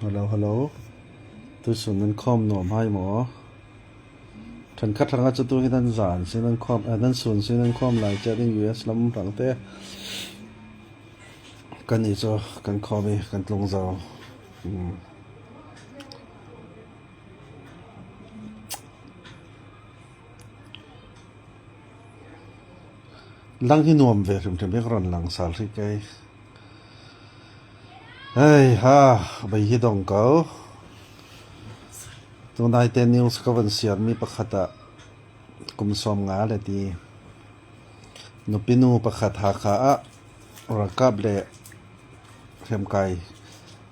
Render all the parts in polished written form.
Hello. ตุสุนันคอมหนอมให้หมอท่านคัดทางอาจจะตัวให้ท่านสารซึ่งนั้นคอมนั้นส่วนซึ่งนั้นคอมหลายจะได้ US ลำหลังแต่กันอีจ้ะกันคอมกันลงเจ้าลังที่นวมเวรถึงไม่กรันหลังสารที่ไกเฮ้ยฮ่าไปที่ดงเก่าตรงนายเตนิวส์ก็วันเสียมีประคัตะกุมสมงาเลยดีนุปินูประคัตหาขาระกับเละเทียมไก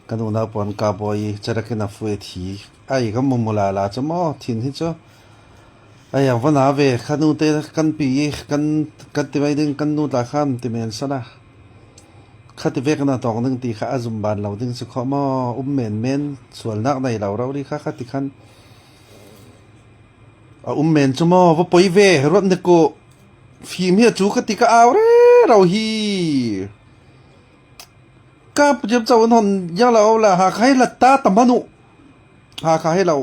กันอุณาปนกาบอยจะรักนับเวทีไอ้ก็มุมลาลาจะมอทิ้งที่จ้ะไอ้ยังวันอาเวกันอุเตกันปีกันที่ไม่ดึงกันนูตาข้ามที่เมนซะนะข้าที่เวกนาตองนึงตีข้าอาจุมบานเราดึงสุขมอเมนส่วนนักในเราดิข้าที่ขันเมนจมอว่าปอยเวรถนึกก็ฟิล์มเฮียจูข้าที่ก็เอาเราฮีกับเจ็บเจ้าหนยังเราละหาใครละตาตำมนุหาใครให้เรา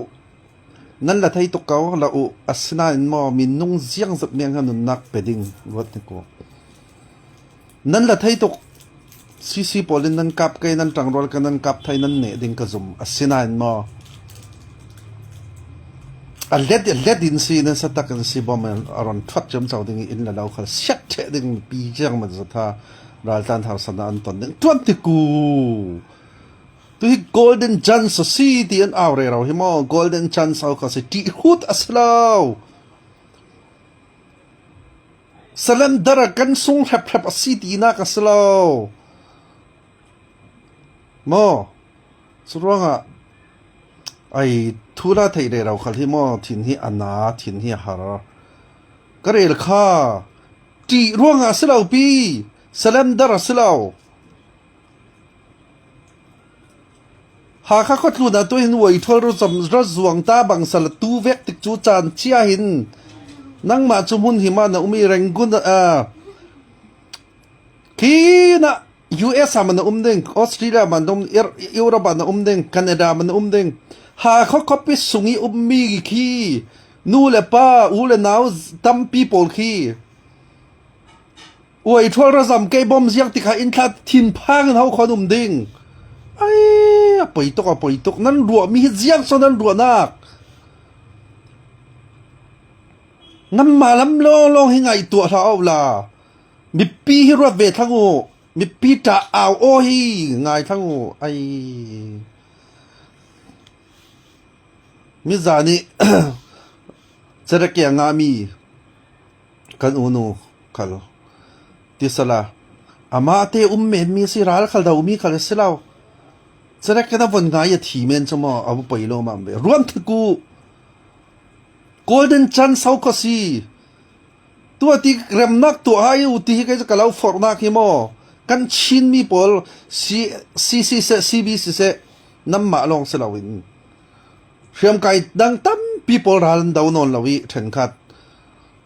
นั่นละไทยตกเก่าเราอัศนาอินมอมีนุ่งเสียงสับเมียงขนุนนักเป็ดิงรถนึกก็นั่นละไทยตกซีปอลินนั้นกับไกนั้นจังรอลกันนั้นกับไทยนั้นเนี่ยดิ่งกระซุมอัศนาอินมอเล็ดดินซีนั้นสัตว์กันซีบอมันอารอนทัดจำเจ้าดิ่งอินละเราเขาเสียเฉดิ่งปีจังมันจะท่าราลตันทาวสนาอันตอนนึงทวนติกูตัวที่ Golden Chance City อันเอาเราเห็นมั้ย Golden Chance เอาเขาสิที่หุดอัสลาวสลันดาร์กันส่งแผลๆสิที่นักอัสลาวมั้งสุดว่าไอ้ทุระไทยเราเขาที่มั้งทิ้งที่อันนาทิ้งที่ฮาร์ก็เรียกข้าที่ร่วงอัสลาวปีสลัมดาร์อัสลาวหากข้าทลุนตัวเห็นว่าอีทวลรู้จำรัศวงตาบังสลัดตูเวกติจูจานเชียหินนั่งมาจุมุนหิมานะมีแรงกุนคีนะ US มันเด้งออสเตรเลียมันยุโรปมันเด้งแคนาดามันเด้งหากเขาไปส่งอีมีคีนู่เลป้าอูเลนาวตัมปีโพลคีว่าอีทวลรู้จำเก็บบอมเสียงติดขาอินทัดทินพังเขาคนเด้งไอ้ปอยตกนั่นรัวมีเสียงส่วนนั้นรัวนักน้ำมาล้ำลองให้ไงตัวเราล่ะมีปีที่รัวเวททั้งโอมีปีจะเอาโอ้ยไงทั้งโอไอ้มิจานี่ จะได้เกี่ยงามีกันอูนูคัลติสละอามาเตเมนมีสิราลคัลดาวมีคัลสิลาวจะได้แค่นั้นวันไหนอย่าทีเมนจะมาเอาไปโลมาเบรวมถึงกู Golden Chance เขาก็สิตัวที่เริ่มนักตัวอายุที่ให้จะกล่าวฟอร์นักฮิโมกันชินมีพอลCBCน้ำมาลงสลาวินเชื่อมไกดังตั้มปีพอลรันดาวนอนลาวิเถินขัด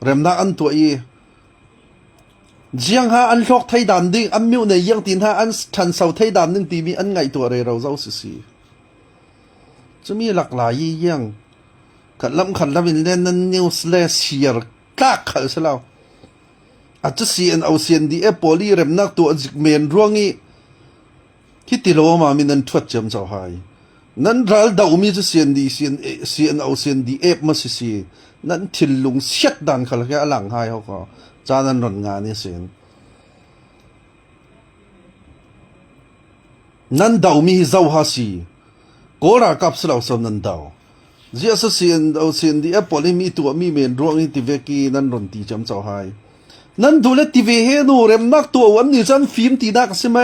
เริ่มนักอันตัวอีเจียงหาอันลอกไทยดำดิ้งอันมิวในยังตินหาอันทันเสาไทยดำดิ้งตีมีอันไงตัวเราเจ้าสิจะมีหลากหลายยังขัดลำวินเล่นนั้นนิวส์เลสเชียร์กักขัดเสียแล้วอาจจะCND ปอลีเริ่มนักตัวจิกเมนร่วงนี้ที่ติโลมามีนั้นทวดจำเจ้าหายนั้นรัลดาวมีจะCND มาสินั้นทิลลุงเช็ดดันขัดแค่หลังหายเขาก็จานันรอนงานนี่เสียนนั่นดาวมีเจ้าหาสีก็รักกับสลาวสมนันดาวเจ้าเสียนดีพอลีมีตัวมีเมนรวงนี้ที่เวกีนั่นรอนตีจำเจ้าหายนั่นดูแลที่เวเฮนูเริ่มนักตัววันนี้ฉันฟิล์มตีนักใช่ไหม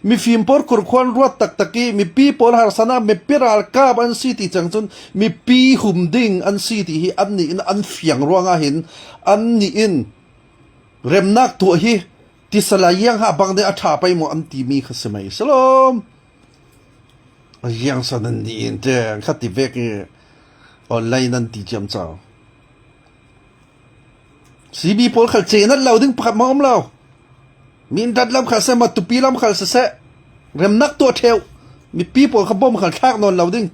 มีฟิล์มพอร์คุรควันรัวตะกี้มีปีพอร์ฮาร์สนามีปีราลกาบอันซีที่จังจนมีปีหุ่มดิ่งอันซีที่อันนี้อันเฟียงรวงอาหินอันนี้อินเริ่มนักตัวฮีที่สลายยังหาบางเดือนถ่าไปหมดอันที่มีข้าศึกสลามยังสันนี่อินเตอร์ขัดที่เวกออนไลน์นั่นที่จำเจ้าCB พอลขัดเจนัดเราดึงปัดมอมเรามีดัดลำขัดเสมาตุปีลำขัดเสะเริ่มนักตัวเทว มีปีปอขบ่มขันคักนอนเหล่าดิ้ง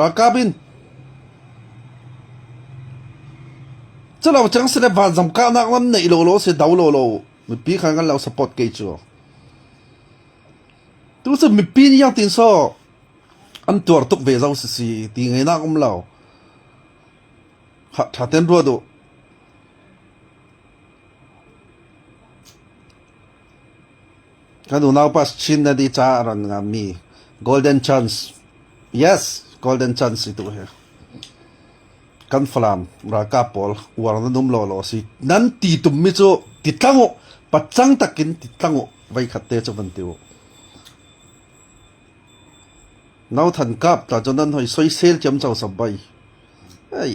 รากาบินจะเราจังสิได้บาดจำกานักนั้นในโลโลเสดาวโลโลมีปีขันกันเราสปอร์ตเกจูตัวสิมีปีนี้ยังตินโซอันตัวตุกเวจาสิตีไงนักเราถ้าเต้นรัวดูกันดูน่าปัสชินนาดีจ้ารันงามี golden chance yes golden chance itu he kan flam raka pol warna dum lo lo si nan ti tum mi chu titlango pachang takin titlango vai khatte chaban tiu nau than kap ta jonan hoi soi sel cham chau sabai ai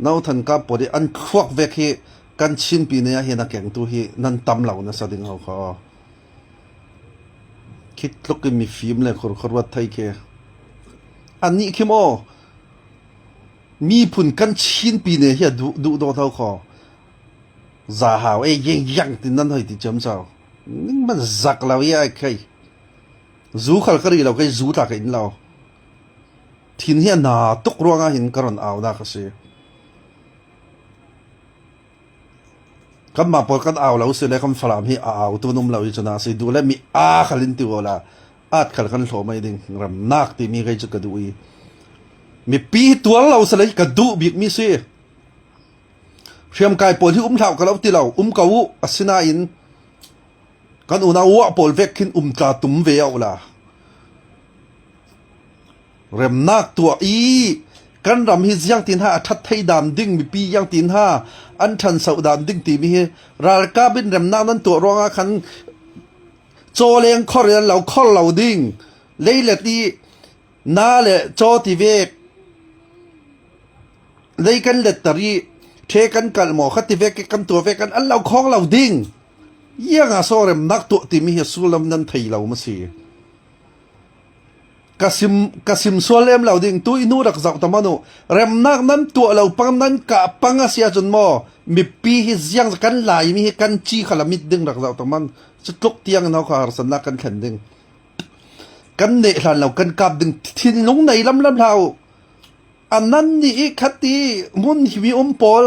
nau than kap podi an khwak vek hi kan chin pi ne he na keng tu hi nan tam lo na sading ho khaคิดลุกมีฟิล์มเลยคนวัดไทยแค่อันนี้คิมอมีผลกันชินปีเนี่ยเฮียดูตัวเท่าคอจ่าหาวยังตินั่นให้ติจำเจ้านี่มันจักเราเฮียใครจูขัลกรีเราใครจูตากินเราทิ้งเฮียนาตุกรวงหินกระรอนเอาได้ก็สิกันมาพอกันเอาเราเสียแล้วคำฝรั่งที่เอาตัวนุ่มเราอีจนาสิดูแลมีขลินตัวละขัลกันโผล่ไม่ดิ่งรำนักที่มีใครจะกระดูอีมีปีตัวเราเสียกระดูบิกมีสิเชื่อมกายปวดที่เท้ากับเราที่เราเกาอัศนาอินกันอุณาวะปวดเวกขึ้นตาตุ่มเวียวละรำนักตัวกันรำฮิยังตินห้าทัดไทยดามดิ้งมีปียังตินห้าอันทันสาวดามดิ้งตีมีรากาบินรำนักนั้นตัวร้องคันโจเลียงข้อเรียนเราข้อเราดิ้งเลยละที่น่าเละโจตีเวกเลยกันเล็ดตรีเทกันกันหมอขัดตีเวกกันตัวเวกันอันเราข้อเราดิ้งยังอาโซรำนักตัวตีมีสุลมนั้นไทยเราไม่สิกสิมสวลเอ็มเราดิ่งตัวอินูรักจักตมานุเรมนักนั้นตัวเราปังนั้นกะปังอาเซียจนมอมีปีฮิสยังกันหลายมีกันจีขลามิดดึงรักจักตมันจะตกเตียงเราขารสนักกันขันดึงกันเนหลันเรากันกับดึงทิ้งลงในลำเราอันนั้นนี่คัดตีมุนฮิวิปอล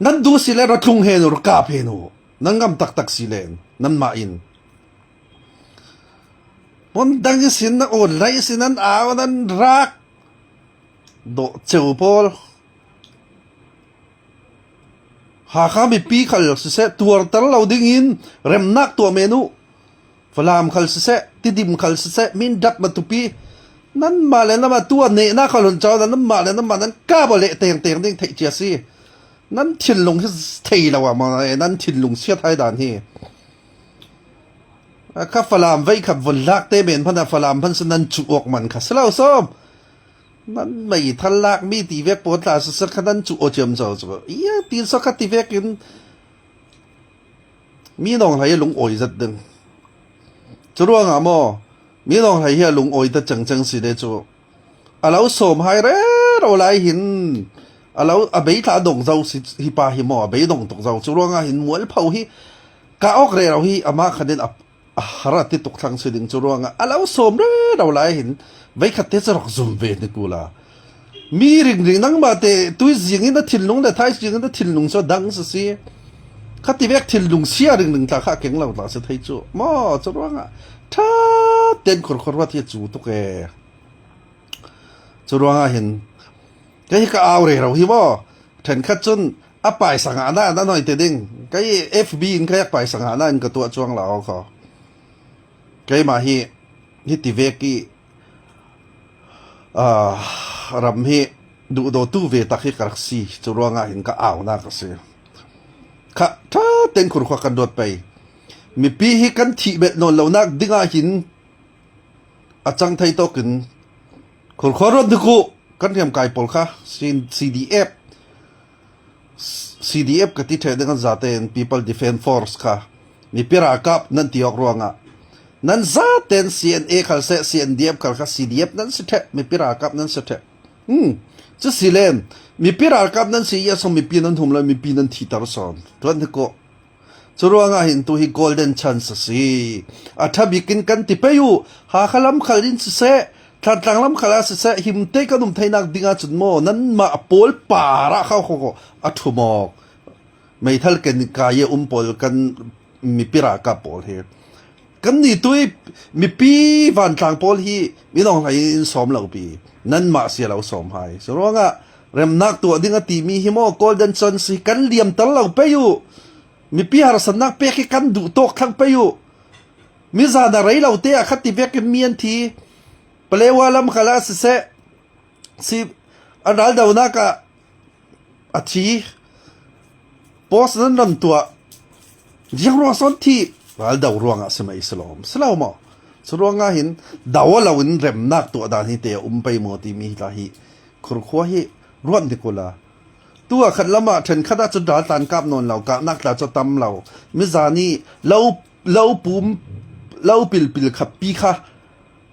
นั้นดูสิเลรักลุงเฮนุรกาเพนุนั่งกำตักสิเลนนั่นมาอินมันดังสินนะโอ้ไรสินั้นเอานั้นรักโดเจ้าพอลหาข้ามีปีขัลสิเสตัวตลอดดิ่งอินเริ่มนักตัวเมนูฟลามขัลสิเสติดิมขัลสิเสมินดักมาตุปีนั้นมาเลยนะมาตัวเนน่าขัลเจ้านั้นมาเลยนะมานั้นก้าบเลยเตียงดิ่งไทยเจียซีนั้นทิ้งลงที่ไทยเราอะมานั้นทิ้งลงเสียไทยด่านที่ข้าฟลามไว้ขับวนลักเตเบนพันฟลามพันสนันจุออกมันค่ะสลาวซ้อมนั้นไม่ทันลักมีตีเวกปวดตาสักขนาดจุอเจียมเจ้าจ้ะตีสักตีเวกินมีน้องให้ลุงอ่อยจัดดึงจะรู้งาโมมีน้องให้ลุงอ่อยแต่จังสิเดจูเราซ้อมให้เราไล่หินเราเบยถ้าดงเจ้าสิฮิปาฮิโมเบยดงตกเจ้าจะรู้งาหินมวยเผาฮิกะออกเรือเราฮิอามาขันเดนฮาราติตกทางสิดิงจรวงอ่ะเราสมเราไล่เห็นไว้ขัดเตจรักซุ่มเวนิกูล่ะมีริงนั่งมาเตตุยจิงอินทิลลุงแต่ท้ายจิงอินทิลลุงsoดังสิขัดที่เวกทิลลุงเสียริงตาข้าเก่งเราตาสุดท้ายจู่มอจรวงอ่ะถ้าเต้นคนว่าที่จู่ตุกจรวงอ่ะเห็นก็ให้ก็เอาเลยเราฮิบ่ถึงขัดจนอ่ะไปสังหารนั่นหน่อยเตดิ้งก็ให้ FB อินก็อยากไปสังหารนั่นก็ตัวจวงเราเขาก็มาฮิติเวกีรำฮิดูโดตู้เวตักฮิกรักซีจะรัวงาหินก็เอาหน้าก็เสียค่ะถ้าเต้นคนขวักกันโดดไปมีปีฮิกันที่เบ็ดนนเหล่านักดิ้งอาหินอาจังไทยโตกินคนขวารถดึกูกันเทียมกายปอลค่ะ CDF ก็ที่เทดึงกันจะเต้น People Defense Force ค่ะมีปีรากับนั่นที่ออกรัวงานั้นซาเต็น CNA ขัลเซ CNDF ขัลค่ะ CDF นั้นสุดแท้มีปีรากับนั้นสุดแท้จะสิเลนมีปีรากับนั้นสิยาสมมีปีนั้นทุ่มเลยมีปีนั้นที่ตารสอนตัวนี้ก็ churuanga hin tu hi golden chance si atha bikin kan ti peyu ha khalam khalin se tlang lam khala se himte kanum thainak dinga chunmo nan ma pol para kha kho athumok mai thal ken ka ye pol kan mi pira ka pol he kan ni tui mi pi van tlang pol hi mi nong lai in som lo pi nan ma sia lo som hai churuanga rem nak tu dinga ti mi hi mo golden chance si kan liam tal lo peyu mi pi har sanak pe ki kan du tok thang peyu mi za da rei lo te a khati vek mian thi palewalam khala se si anal da una ka achi pos nan ram tua jang ro son thi al da ruanga se mai salom mo ruanga hin dawala win rem nak tu da hi te pai mo ti mi la hi khur khwa hi ruan de kola tua khat lama then khada chu dal tan kap non lau ka nak la chu tam lau mi zani lau pum lau pil khap pi kha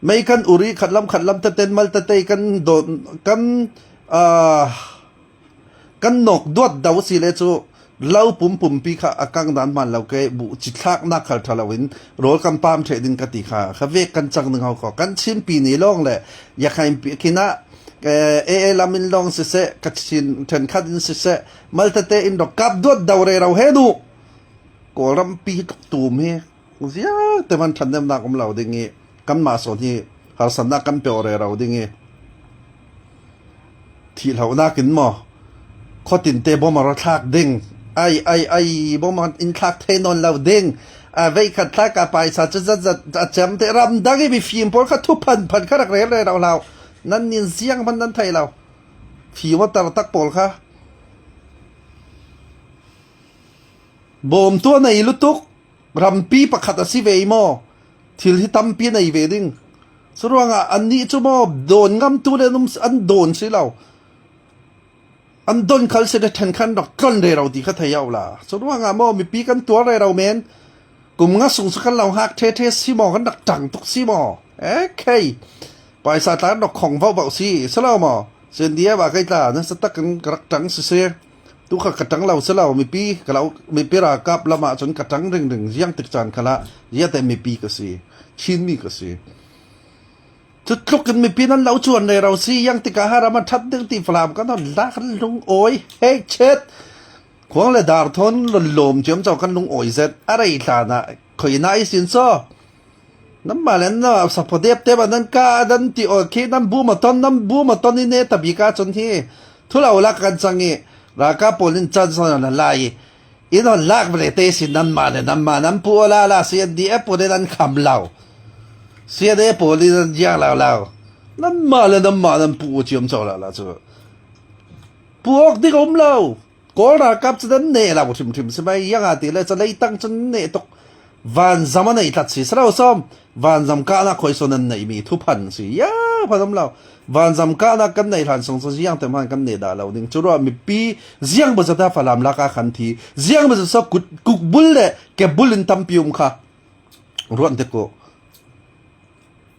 mai kan uri khatlam ta ten mal ta te kan don kan nok dot daw si le chu lau pum pi kha akang dan man lau ke bu chi thak na khal thalawin rol kam pam the din ka ti kha ve kan chang ning haw ko kan chim pi ni long le ya khaim pi kina lamin long se kachin ten khadin se mal ta te in do kap dot daw re raw he du ko ram pi tu me zia te man than dem na kom lau dingi kan ma so ni har san na kan pe ore raw dingi thi lau na kin mo khotin te bo ma ra thak ding ai bo ma in thak the non lau ding a vei khat thak ka pai sa cha cham te ram dangi bi film por kha thu phan kha rak re raw lau nan nin siang man nan thai lau fi wa tar tak pol kha bom to nei lutuk rampi pakhat asi vei mo thil hi tampi nei ve ding suruanga anni chu mo don ngam tu le num an don si lau an don khal se de than khan dok kon re rau ti kha thayau la suruanga mo mi pi kan tua re rau men kum nga sung su kan lau hak the si mo kan dak tang tuk si mo okay pai sa ta dok khong vau si salau mo sen dia ba kai ta na sa tak kan rak tang se tu kha katang lau salau mi pi ka lau mi pi ra kap lama chon katang ring jiang tik chan khala ya te mi pi ka si chin mi ka siจุดลุกกันมีปีนั้นเล่าชวนในเราซียังติกาฮารามาทัดดึงตีฟลามกันตอนลากันลุงโอยเฮ้เช็ดขวางเลยดาร์ทนลมเจียมเจ้ากันลุงโอยเสร็จอะไรตานะคอยนายสินโซน้ำมาแล้วนะสัพพเดียบเทบันนั้นกาดันที่โอเคน้ำบูมาตอนนี่เนี่ยตบีกาจนที่ทุเลาลักกันสังเกราคาโพลินจันทร์นั่นไล่อินอนลักไปเลยเตสิน้ำมาน้ำปูลาเสียดีเอปูเดนันคำเล่าเสียได้ปลีนั้นยางเล่าน้ำมาน้ำปูเจียมเจ้าละจ้ะปูออกที่ผมเล่าก็รากับจะนั้นเนี่ยเราชิมสบายยังอาทิตย์เลยจะเลยตั้งจนเนี่ยตกวันจำมันเนี่ยทัดสิสเราซ้อมวันจำการนักคอยส่วนนั้นเนี่ยมีทุพันสิยาพอทำเราวันจำการนักกันเนี่ยทันส่งสิ่งแต่มันกันเนี่ยด่าเราดึงจุดว่ามีปีเสียงบริษัทฝรั่งลักขันทีเสียงบริษัทกุกบุลเลยแกบุลินตั้มพิวมค่ะร้อนเด็กก็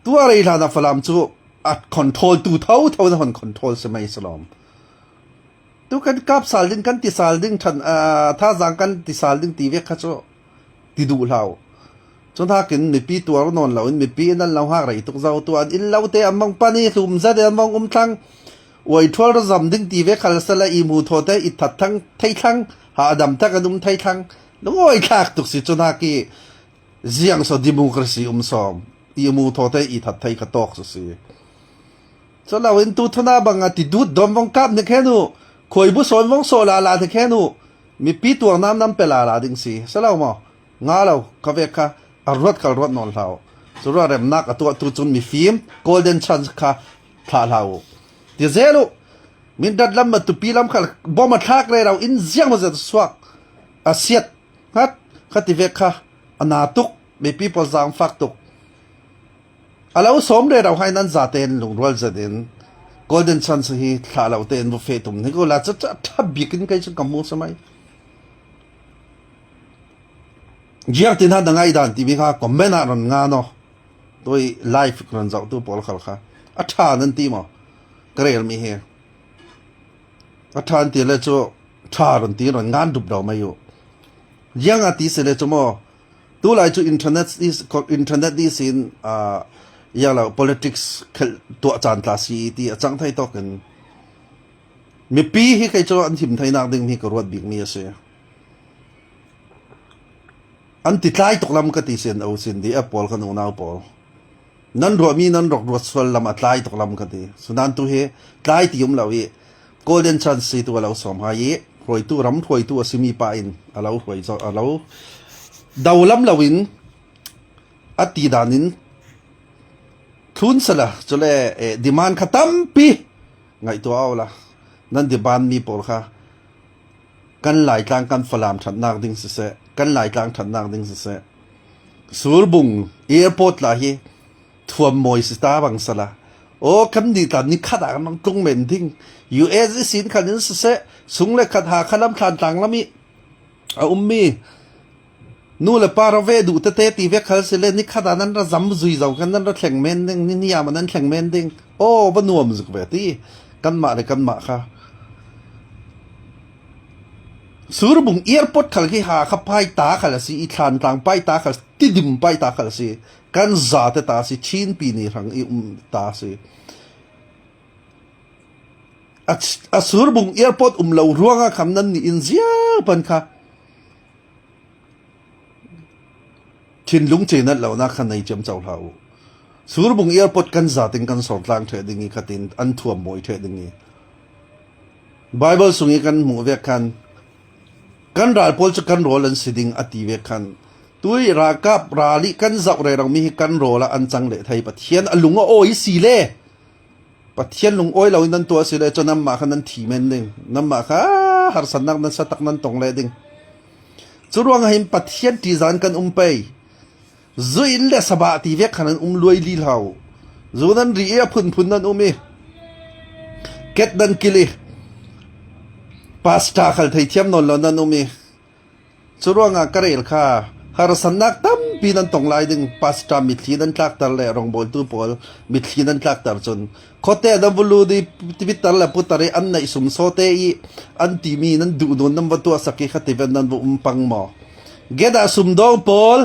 ตัวอะไรล่ะนะฝรั่งจู่อัดคอนโทรลตู้เท่านั้นคอนโทรลสมัยสลอมตัวกันกับสารดิ้งกันติสารดิ้งทันถ้าจังกันติสารดิ้งตีเวกข้าจู่ติดูเราจนถ้ากินมีปีตัวเรานอนเรามีปีนั้นเราหากไรตุกเจ้าตัวอินเราเตะมังปานีสุ่มซะเดมังทั้งไว้ทั่วเราจำดิ้งตีเวกขัลสละอีมูโทเตอิทัดทั้งไทยทั้งหาดำทักกันไทยทั้งแล้วโอ้ยขากตุกสิจนถ้ากี้เสียงสดิมูคราซีซ้อมอีมูโทเตอิทัดไทยกระตอกสิจนเราเห็นตัวทนาบังอาทิตย์ดูดอมวังกับเนี่ยแค่นู้คอยบุษนวังโซลาลาแค่นู้มีปีตัวน้ำเปล่าดิ้งสิสลาวมั้งงาเราเขาเวกค่ะรถนอนเราสุดว่าเริ่มนักตัวจุนมีฟิล์ม golden chance ค่ะพลาดเราเดี๋ยวเจ้าลูกมินดัดลำมาตุปีลำค่ะบ่มาทักเลยเราอินเสียงมาจะสวักอาเซียดฮัดขัดที่เวกค่ะอนาตุกมีปีพอจางฟักตุกเราสมเลยเราให้นั้นจะเต้นลงรัวจะเต้น golden chance ที่พลาดเราเต้นบุฟเฟ่ตุ่มนี่ก็ละจะทับบิกินกันจะกำมือสมัยเยี่ยงที่นั่นดังไงดันที่มีข้าคอมเมนต์อะไรงานเนาะโดยไลฟ์กันจากตัวพอลเขาค่ะอัฐานันทีมั้งกระเรียนมีเหรออัฐานที่เลยจู่ชาดันทีนั้นงานดุบเราไม่อยู่ ยังอาทิสเลจโมตัวไลจูอินเทอร์เน็ตดีสินยาเรา politics ตัวจานตาสีที่จังไทยตอกันมีปีที่ใครจะอันทิมไทยนักดึงมีกรวดบิ๊กมีเสียอันติดไล่ตกลำกติเสียนเอาสินดีแอปเปิลกันเอาปอลนั่นรัวมีนั่นรกรัวสวลลำอัดไล่ตกลำกติสุนันตัวเฮไล่ที่ยมเราเอgolden chance ตัวเราสมหายรวยตัวรำรวยตัวสิมีปาอินเรารวยเราดาวลำเราวินอัติดานินทุนสละจะเลยดีมานขัดตั้มปีไงตัวเอาละนั่นดีบานมีปอลค่ะกันหลายกลางกันฝรั่งถัดนักดิ้งเสะกันหลายกลางถัดนักดิ้งเสะสูรบุงแอร์พอร์ตละเฮทัวร์มอยสตาร์บังสละโอ้คำนี้ตอนนี้ขัดกันตรงเหม็นทิ้งUS สินขัดนี้เสะสุงเล็กขัดหาขัดลำขัดต่างละมีมีนู่นเลยปาราเวดูเตะตีเวกเขาเสเลนี่ขัดนั้นเราจำจุยเจ้ากันนั้นเราแข่งเมนดิ้งนี่ยามันนั้นแข่งเมนดิ้งโอ้บนนัวมันสุกแบบที่กันมาเลยกันมาค่ะสูรบุงเอียร์พอดขัลที่หาขับไปตาขัลสิอีทานต่างไปตาขัลติดิมไปตาขัลสิกันจ่าเตตาสิชินปีนี่รังอีตาสิสูรบุงเอียร์พอดเหลาร่วงคำนั้นนี่อินเสียปันค่ะชินลุงเจนัดเหล่านักขันในเจมเจ้าเราสูรบุงเอียร์พอดกันจ่าติงกันสอดล่างเทดิงีขัดินอันท่วมมวยเทดิงีไบเบิลสุงกันหมู่เวกันกันรัลพอลจะกันโรลันสิดิงอติเวกันตุยรากับราลิกันจับเรื่องมีกันโรละอันจังเลไทยปะเทียนลุงโอ้ยสีเล่ปะเทียนลุงโอ้ยเราอินนั้นตัวสีเล่จนน้ำมาขันนั้นทีเมนดิงน้ำมาค่ะหาสันนักนั้นสตักนั้นตรงเลดิงจุดว่างหิมปะเทียนที่จานกันไปจุยเล่สบายที่เวกันนั้นรวยลีเหล่าจุนั้นรีเอพุนนั้นมีเก็ตดันกิลีปาสตาขัลไทยเทียมนนแล้วนั่นมีสุรวงากระเรลค่ะหาสันนักตั้มปีนั้นตรงไล่ดึงปาสตามิดลีนั้นจักตาเล่รองบอลตัวบอลมิดลีนั้นจักตาจนโคเตดับลูดีพิตาเล่พุตาเรอันไหนสมโซเตอีอันทีมีนั้นดูโดนนั้นวัตัวสักขัดที่เป็นนั้นบุปังหมอเกดาสมดองบอล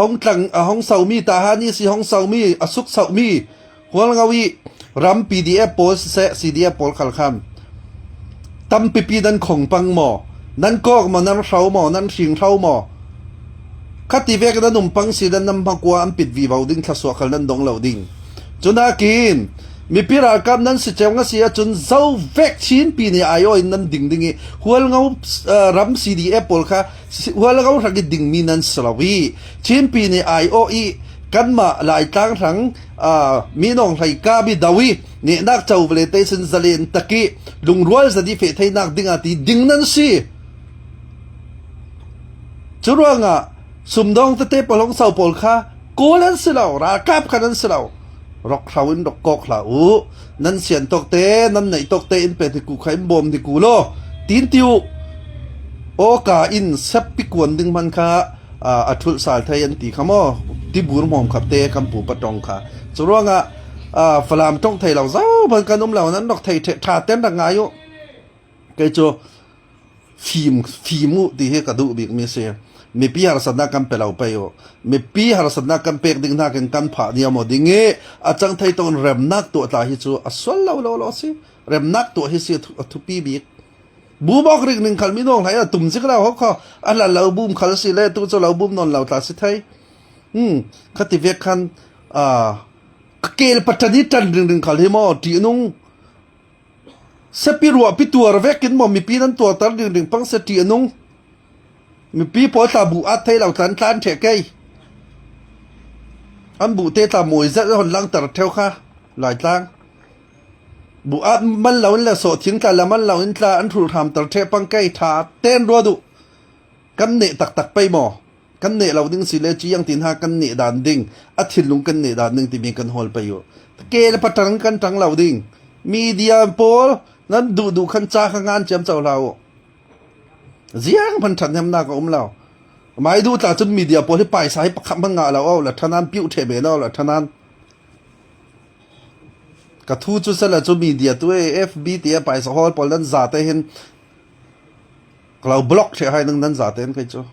ห้องกลางห้องสาวมีตาฮานี่สิห้องสาวมีสุกสาวมีหัวงาวีรัมพีดีเอฟโพสเซซีดีเอฟโพลขัลคำตั้มปีนั้นของปังหมอนั่นก็มานั่นเท้าหมอนั่นสิงเท้าหมอขัดที่เวกนั้นนุ่มปังสีนั้นนำพักว่าอันปิดวีบาวดิ้งทัศวขันนั้นดงเหล่าดิ้งจนอากินมีปีรากรรมนั้นสิเจ้าเสียจนเจ้าเวกชินปีนี้อายุนั้นดิ้งหัวเงารำซีดีเอฟโพลค่ะหัวเงาทักดิ้งมีนั้นสลาวีชินปีนี้อายุกันมาหลายครั้งทั้งมีน้องไทยกาบิดาวีเนี่ยนักเจ้าเวลเตสันซาเลนตะกี้ลุงรัวจะดีเฟทให้นักดิ้งอาทิดิ้งนั้นสิจุดว่างสมดองเตะปลงเสาปลค่ะโกลันสิเรารากับกันนั้นสิเรารอกเขาอินรอกกอกเรานั่นเสียนตกเตนั่นไหนตกเตอินเป็ดที่กูขายบอมที่กูโลตีนติวโอกาอินเซปปิกวนดึงมันค่ะอัทุลสาลไทยันตีขโมที่บูรมอมขับเตะคำปูปะตองค่ะจุดว่างฝรั่งต้องไทยเราเจ้าพันกันนุ่มเหล่านั้นดอกไทยชาเต้นดังไงอยู่เกจโจฟิล์มที่ให้กระดูบิกมีเสียมีปีหาสันนักกันเปล่าไปโอมีปีหาสันนักกันเปกดิ้งนักกันผ่าเนี่ยหมดดิ้งอาจังไทยต้องเริ่มนักตัวตาฮิจูอสวลเราสิเริ่มนักตัวฮิสิทุปีบิกบูบอกเรื่องหนึ่งขันมีน้องไทยตุ่มสิกเราเขาอันละเราบูมขันสิเล่ตัวเราบูมนอนเราตาสิไทยคติเวกันเกลปัตตานีจันดึงขันหิมอที่นุ่งเสปีรัวปีตัวเวกินมอมีปีนั้นตัวตันดึงปังเสตีนุ่งมีปีพอตาบุอัดไทยเราตันเฉกไกอันบุเตตามวยเจ้าหลังตัดเท้าค่ะหลายตั้งบุอัดมันเราเนี่ยสดทิ้งกันแล้วมันเราอินทราอันถูกทำตัดเทปังไกถาเต้นรัวดุกันเนตักไปหมอกันเนเราดิ้งสิเลจียังตินหากันเนดานดิ้งอาทิตย์ลุงกันเนดานหนึ่งที่มีกันฮอลไปอยู่เกลปัตตังกันจังเราดิ้งมีเดียโพลนั้นดูขันจ้าข้างงานเจียมเจ้าเราเสียงพันฉันแฮมนากับเราหมายดูแต่จนมีเดียโพลที่ไปสายประคับมังงะเราเอาละท่านั้นปิ้วเทเบนเอาละท่านั้นกระทู้จุดเสร็จจนมีเดียตัวเอฟบีตีไปสหอลพอลนั้นจ่าเตเห็นเราบล็อกเสียให้นึงนั้นจ่าเตนใครจ้า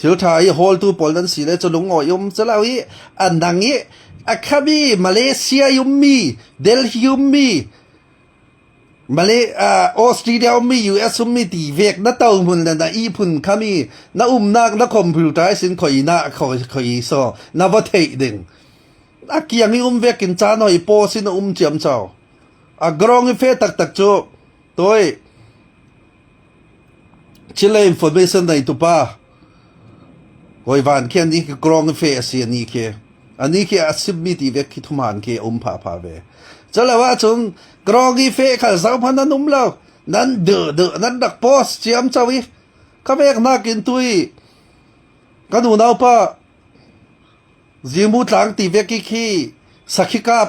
ถิวทายฮอลตูปอลนั้นสิเลจะลงออยมจะลาวิอันดังนี้อะคาบีมาเลเซียยุมมีเดลฮียุมมีมาเลออสเตรเลียมี US มีตีเวกนะเต้ามุนนะอีพุ่นคามีนะนักนะคอมพิวเตอร์สินคอยนะคอยซอนะบ่เทดึงอะเกียงนี่เวกินจาหน่อยโปสินะเจียมเจ้ากรองเฟตักจูตัวชิเลอินฟอร์เมชันในตุปาโอยวันแค่นี้คือกรองเฟเสียนี่แค่อันนี้คืออาศิบมีตีเวกคิดทุมานแค่พาเวจะแล้วว่าจนกรองเฟข้าสาวพันนั้นแล้วนั้นเดนั้นดักโพสเจียมเจ้าวิข้าเวกนักกินตุยกันหูนาวปะจิมุตลังตีเวกขี้สักขี้กาบ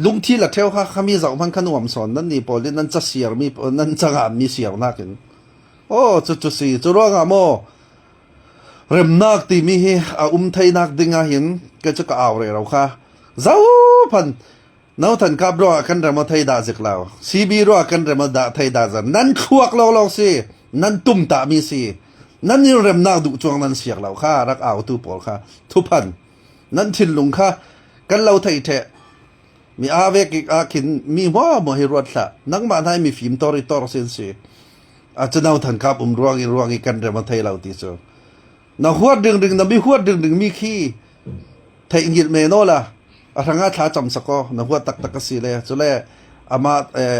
ลุงที่ละเทวข้ามีสาวพันขนมสอนนั่นนี่พอเล่นนั่นจะเสียมีนั่นจะงามมีเสียนักกินโอ้จุดสี่จุดร้องอ่ะโมเริ่มนักตีมีเฮไทยนักดึงอาหินก็จะก็เอาเลยเราค่ะเจ้าพันน้าท่านกับรัวกันเรื่องมาไทยด่าจิกเราซีบีรัวกันเรื่องมาด่าไทยด่าจันนั่นขวกเราสินั่นตุ่มตามีสินั่นนี่เริ่มนักดุจวงนั่นเสียกเราค่ะรักเอาตูปอลค่ะทุพันนั่นทินลุงค่ะกันเราไทยเทมีอาเวกอาขินมีว่าโมหิรวดละนักมาไทยมีฟิล์มตอริตอร์เซนซีอาจจะน้าท่านกับรัวกันเรื่องมาไทยเราตีโซน่าหัวดึงน่ามีหัวดึงมีขี้ไทยอิงเมโนล่ะทางอาท้าจำสกอน่าหัวตักสิเลยจุเลยอามา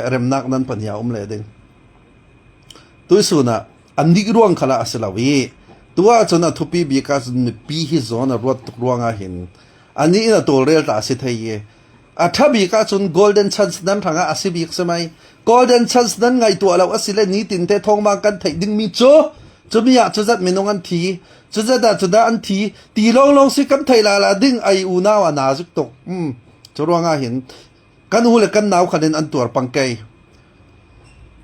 เริ่มนักนั้นปัญญาเลยดึงตัวสุนัขอันนี้ร่วงขละสลาวีตัวจนทุบปีกาจนปีฮิโซนรวดร่วงอาหินอันนี้น่ะตัวเรียลตาสิทายถ้าบีกาจน golden chance นั้นทางอาศิบิกใช่ไหม golden chance นั้นไงตัวเราอาศิเลนี้ตินเตทองมากันไทยดึงมีจะมีอยากจะจัดเมนูอันทีจะได้อันทีตีลองสิกันไทยลาดึงไออูน่าว่านาจุกตกจะร่วงอาหินกันหูเล็กกันหนาวขันอันตัวปังเกย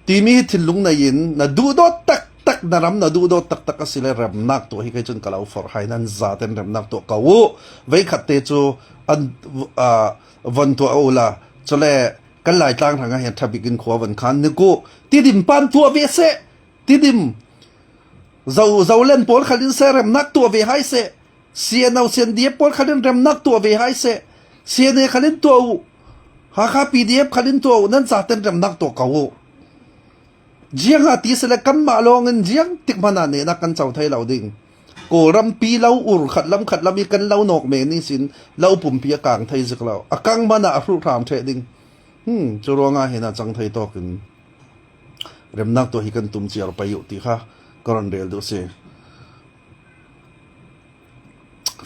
ตีมีทินลุงในยินน่ะดูดตักน่ารำน่ะดูดตักก็สิเลยรำนักตัวให้ใครจนกล่าวฟอร์ไฮนั้นซาเต็นรำนักตัวเก่าไว้ขัดเตจูอันวันตัวเอาละจะเลยกันหลายต่างทางเห็นทับกินขวาวันคันนึกูตีดิมปันตัวเวเสตีดิมเจ้าเล่นปอลขันเสรำนักตัวเวไฮเสเสียนเอาเสียนเดียบปอลขันรำนักตัวเวไฮเสเสียนเนี่ยขันตัวหาคาปีเดียบขันตัวนั้นซาเต็นรำนักตัวเก่าเจียงอาทิตย์เสร็จกันมาลองเงินเจียงติกมานาเนี่ยนักกันเจ้าไทยเราดิ่งโกรำปีเราอุรขัดลำมีกันเราหนกเมนิสินเราปุ่มเปียกางไทยสักเราอากังมานารูปรามเทดิ่งจะร้องอาเห็นจังไทยต่อกันเริ่มนักตัวฮิกันตุ่มเจียร์ไปอยู่ที่ค่ะกรอนเรียลดูสิ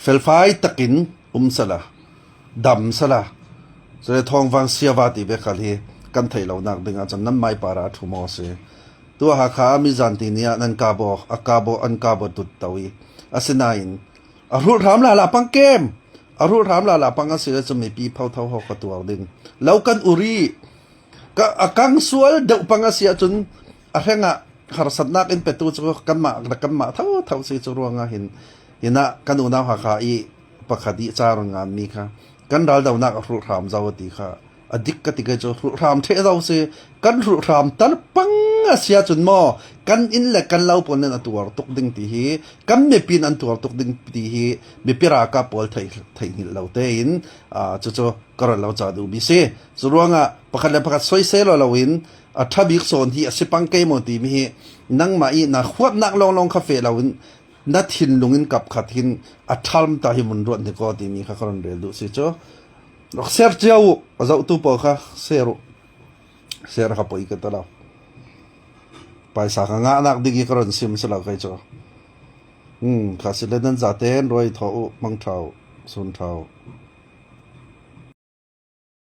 เฟลไฟตะกินสละดำสละจะได้ทองฟังเสียวาติเบคัลฮีกันไทยเรานักดึงอาจารย์นั้นไม่ปาราทุมอสิตัวหาขามีจันติเนียนันกาโบอันกาโบตุตตวีอาศินัยน์รูถามลาปังเกมรูถามลาปังอาศิลจะไม่ปีเผาเท่าหอกตัวดึงแล้วกันอุรีก็อากังสวลเดาปังอาศิลจนอะไรงะหาสัตนักอินเปตูจะกันมาเท่าสิจะรัวงาเห็นนะกันอุณาหาขาอีปะคดีจารงานมีค่ะกันดัลดาวนักรูถามเจ้าตีค่ะอดีตก็ติดจะรูถามเทเราสิกันรูถามตัลปังอาศิลจนมอกันอินเล็กกันเล่าปนนั้นตัวตกดึงตีฮีกันไม่ปีนอันตัวตกดึงตีฮีไม่ปีรากาปอลไทยหินเราเตอินจะกระเราจะดูบิเซจะรัวงะปะคันเลยปะคันสวยเซลเราอินถ้าบิกโซนที่สิปังเกยมตีมีนั่งมาอีน่ะขวดนักลองคาเฟ่เราอินนัดหินลงอินกับขัดหินทัลมตาหิมุนรวดที่ก็ตีมีข้าคนเรียนดูสิจ้าเสียเจ้าเจ้าตัวปอค่ะเสียร์ขับไปกันตลอดไปสักงานนักดิกิกรอนซิมสลักใครจ้าข้าสิเลนันจัดเต็นรวยเท้ามังเท้าสุนเท้า